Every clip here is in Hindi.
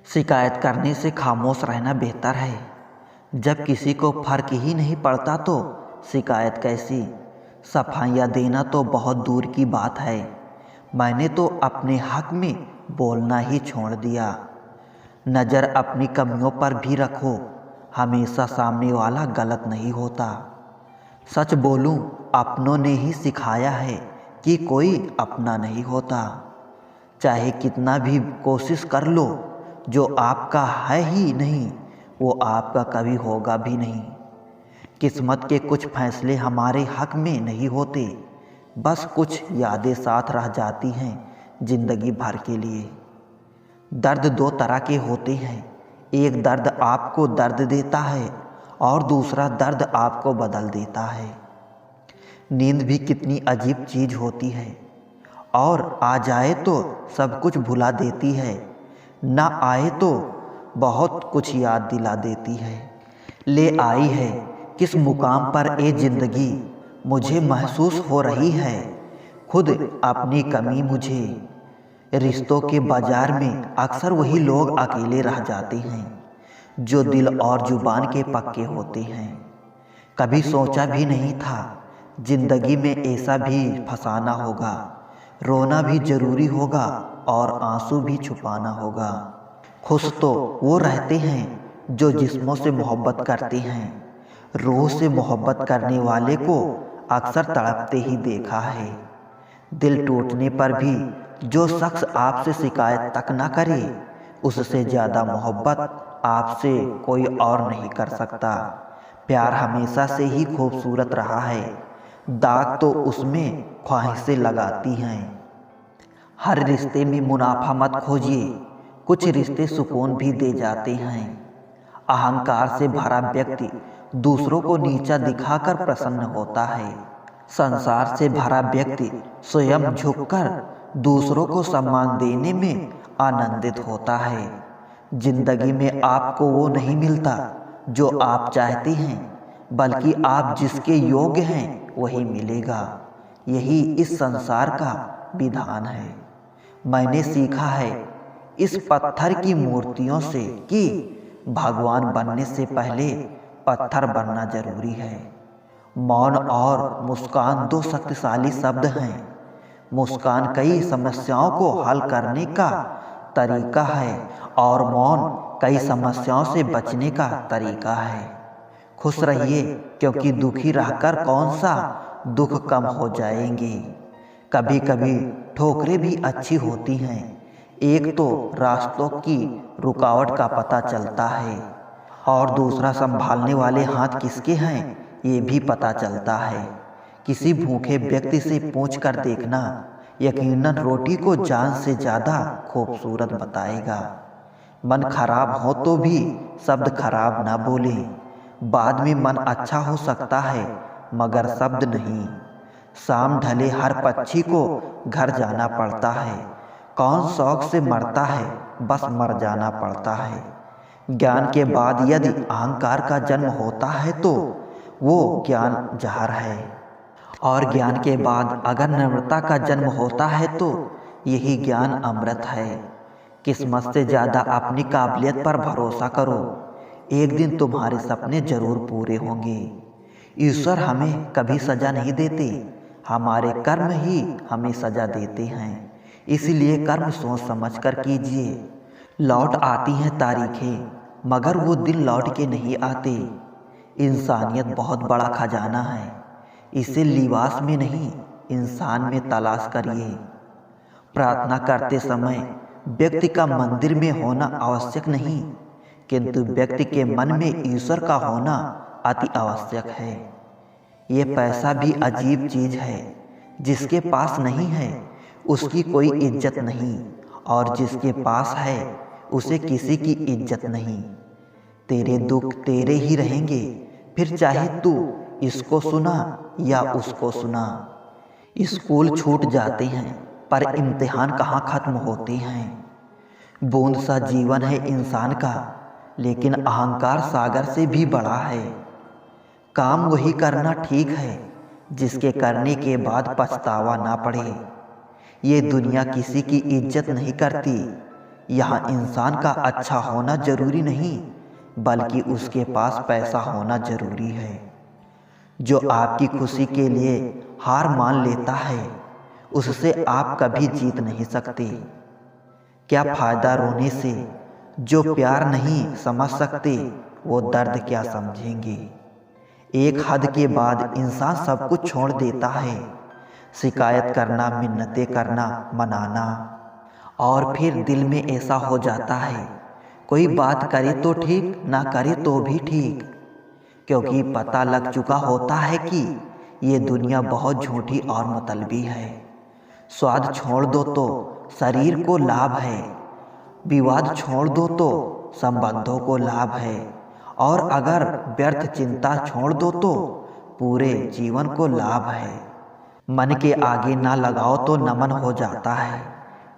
शिकायत करने से खामोश रहना बेहतर है। जब किसी को फर्क ही नहीं पड़ता तो शिकायत कैसी। सफाइयाँ देना तो बहुत दूर की बात है। मैंने तो अपने हक में बोलना ही छोड़ दिया। नज़र अपनी कमियों पर भी रखो, हमेशा सामने वाला गलत नहीं होता। सच बोलूं, अपनों ने ही सिखाया है कि कोई अपना नहीं होता। चाहे कितना भी कोशिश कर लो, जो आपका है ही नहीं वो आपका कभी होगा भी नहीं। किस्मत के कुछ फैसले हमारे हक में नहीं होते, बस कुछ यादें साथ रह जाती हैं जिंदगी भर के लिए। दर्द दो तरह के होते हैं, एक दर्द आपको दर्द देता है और दूसरा दर्द आपको बदल देता है। नींद भी कितनी अजीब चीज़ होती है, और आ जाए तो सब कुछ भुला देती है, ना आए तो बहुत कुछ याद दिला देती है। ले आई है किस मुकाम पर ए ज़िंदगी, मुझे महसूस हो रही है खुद अपनी कमी मुझे। रिश्तों के बाजार में अक्सर वही लोग अकेले रह जाते हैं जो दिल और जुबान के पक्के होते हैं। कभी सोचा भी नहीं था जिंदगी में ऐसा भी फसाना होगा। रोना भी ज़रूरी होगा और आंसू भी छुपाना होगा। खुश तो वो रहते हैं जो जिस्मों से मोहब्बत करते हैं। रूह से मोहब्बत करने वाले को अक्सर तड़पते ही देखा है। दिल टूटने पर भी जो शख्स आपसे शिकायत तक ना करे, उससे ज़्यादा मोहब्बत आपसे कोई और नहीं कर सकता। प्यार हमेशा से ही खूबसूरत रहा है, दाग तो उसमें ख्वाहिशें लगाती हैं। हर रिश्ते में मुनाफा मत खोजिए, कुछ रिश्ते सुकून भी दे जाते हैं। अहंकार से भरा व्यक्ति दूसरों को नीचा दिखाकर प्रसन्न होता है। संसार से भरा व्यक्ति स्वयं झुककर दूसरों को सम्मान देने में आनंदित होता है। जिंदगी में आपको वो नहीं मिलता जो आप चाहते हैं, बल्कि आप जिसके योग्य हैं वही मिलेगा। यही इस संसार का विधान है। मैंने सीखा है इस पत्थर की मूर्तियों से कि भगवान बनने से पहले पत्थर बनना जरूरी है। मौन और मुस्कान दो शक्तिशाली शब्द हैं। मुस्कान कई समस्याओं को हल करने का तरीका है और मौन कई समस्याओं से बचने का तरीका है। खुश रहिए, क्योंकि दुखी रहकर कौन सा दुख कम हो जाएंगे। कभी कभी ठोकरें भी अच्छी होती हैं, एक तो रास्तों की रुकावट का पता चलता है और दूसरा संभालने वाले हाथ किसके हैं ये भी पता चलता है। किसी भूखे व्यक्ति से पूछ कर देखना, यकीनन रोटी को जान से ज़्यादा खूबसूरत बताएगा। मन खराब हो तो भी शब्द खराब ना बोलें, बाद में मन अच्छा हो सकता है मगर शब्द नहीं। शाम ढले हर पक्षी को घर जाना पड़ता है, कौन शौक से मरता है, बस मर जाना पड़ता है। ज्ञान के बाद यदि अहंकार का जन्म होता है तो वो ज्ञान जहर है, और ज्ञान के बाद अगर नम्रता का जन्म होता है तो यही ज्ञान अमृत है। किस्मत से ज़्यादा अपनी काबिलियत पर भरोसा करो, एक दिन तुम्हारे सपने जरूर पूरे होंगे। ईश्वर हमें कभी सज़ा नहीं देते, हमारे कर्म ही हमें सज़ा देते हैं। इसलिए कर्म सोच समझ कर कीजिए। लौट आती हैं तारीखें मगर वो दिन लौट के नहीं आते। इंसानियत बहुत बड़ा खजाना है, इसे लिबास में नहीं इंसान में तलाश करिए। प्रार्थना करते समय व्यक्ति का मंदिर में होना आवश्यक नहीं, किंतु व्यक्ति के मन में ईश्वर का होना अति आवश्यक है। ये पैसा भी अजीब चीज़ है, जिसके पास नहीं है उसकी कोई इज्जत नहीं, और जिसके पास है उसे किसी की इज्जत नहीं। तेरे दुख तेरे ही रहेंगे, फिर चाहे तू इसको सुना या उसको सुना। स्कूल छूट जाते हैं पर इम्तिहान कहाँ ख़त्म होते हैं। बूंद सा जीवन है इंसान का, लेकिन अहंकार सागर से भी बड़ा है। काम वही करना ठीक है जिसके करने के बाद पछतावा ना पड़े। ये दुनिया किसी की इज्जत नहीं करती, यहाँ इंसान का अच्छा होना जरूरी नहीं, बल्कि उसके पास पैसा होना जरूरी है। जो आपकी खुशी के लिए हार मान लेता है, उससे आप कभी जीत नहीं सकते। क्या फायदा रोने से? जो प्यार नहीं समझ सकते वो दर्द क्या समझेंगे। एक हद के बाद इंसान सब कुछ छोड़ देता है, शिकायत करना, मिन्नतें करना, मनाना, और फिर दिल में ऐसा हो जाता है कोई बात करे तो ठीक, ना करे तो भी ठीक, क्योंकि पता लग चुका होता है कि ये दुनिया बहुत झूठी और मतलबी है। स्वाद छोड़ दो तो शरीर को लाभ है, विवाद छोड़ दो तो संबंधों को लाभ है, और अगर व्यर्थ चिंता छोड़ दो तो पूरे जीवन को लाभ है। मन के आगे ना लगाओ तो नमन हो जाता है,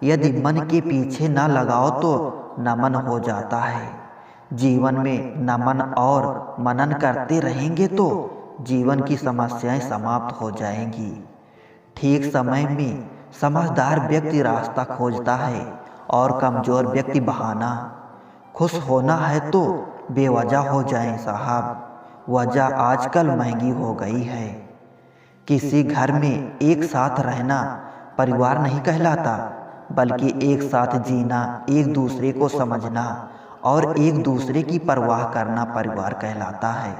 यदि मन के पीछे ना लगाओ तो नमन हो जाता है। जीवन में नमन और मनन करते रहेंगे तो जीवन की समस्याएं समाप्त हो जाएंगी। ठीक समय में समझदार व्यक्ति रास्ता खोजता है और कमजोर व्यक्ति बहाना। खुश होना है तो बेवजह हो जाए साहब, वजह आजकल महंगी हो गई है। किसी घर में एक साथ रहना परिवार नहीं कहलाता, बल्कि एक साथ जीना, एक दूसरे को समझना और एक दूसरे की परवाह करना परिवार कहलाता है।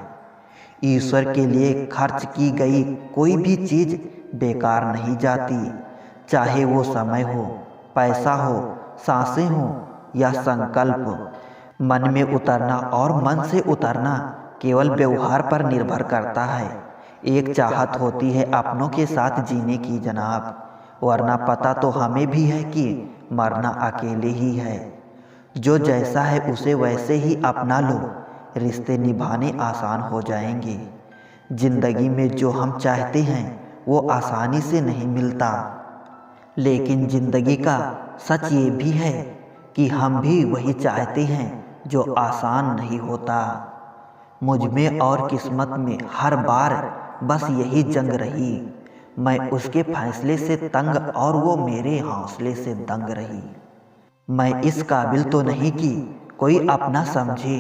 ईश्वर के लिए खर्च की गई कोई भी चीज़ बेकार नहीं जाती, चाहे वो समय हो, पैसा हो, सांसें हो या संकल्प। मन में उतरना और मन से उतरना केवल व्यवहार पर निर्भर करता है। एक चाहत होती है अपनों के साथ जीने की जनाब, वरना पता तो हमें भी है कि मरना अकेले ही है। जो जैसा है उसे वैसे ही अपना लो, रिश्ते निभाने आसान हो जाएंगे। जिंदगी में जो हम चाहते हैं वो आसानी से नहीं मिलता, लेकिन जिंदगी का सच ये भी है कि हम भी वही चाहते हैं जो आसान नहीं होता। मुझ में और किस्मत में हर बार बस यही जंग रही, मैं उसके फैसले से तंग और वो मेरे हौसले से दंग रही। मैं इस काबिल तो नहीं कि कोई अपना समझे,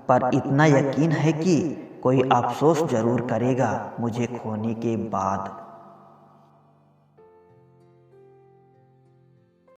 पर इतना यकीन है कि कोई अफसोस जरूर करेगा मुझे खोने के बाद।